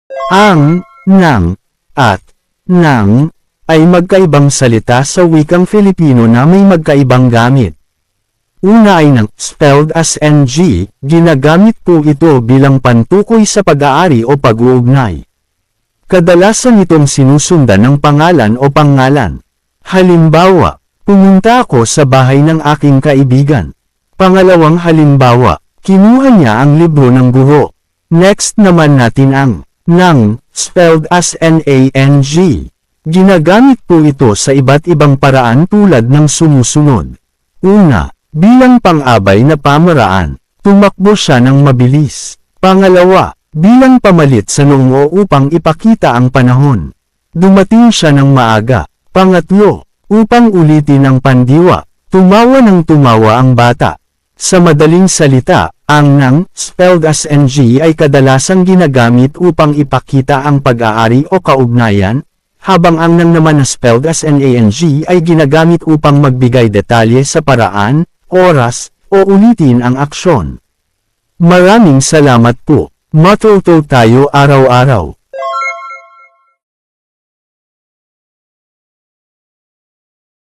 Ang, ng, at, ng, ay magkaibang salita sa wikang Filipino na may magkaibang gamit. Una ay ng, spelled as ng, ginagamit po ito bilang pantukoy sa pag-aari o pag-uugnay. Kadalasan itong sinusundan ng pangalan o pangalan. Halimbawa, pumunta ako sa bahay ng aking kaibigan. Pangalawang halimbawa, kinuha niya ang libro ng guro. Next naman natin ang, ng, spelled as nang. Ginagamit po ito sa iba't ibang paraan tulad ng sumusunod. Una, bilang pang-abay na pamaraan, tumakbo siya ng mabilis. Pangalawa, bilang pamalit sa noo upang ipakita ang panahon. Dumating siya ng maaga. Pangatlo, upang ulitin ang pandiwa, tumawa ng tumawa ang bata. Sa madaling salita, ang ng, spelled as ng ay kadalasang ginagamit upang ipakita ang pag-aari o kaugnayan, habang ang ng naman na spelled as nang ay ginagamit upang magbigay detalye sa paraan, oras, o ulitin ang aksyon. Maraming salamat po. Matuto tayo araw-araw.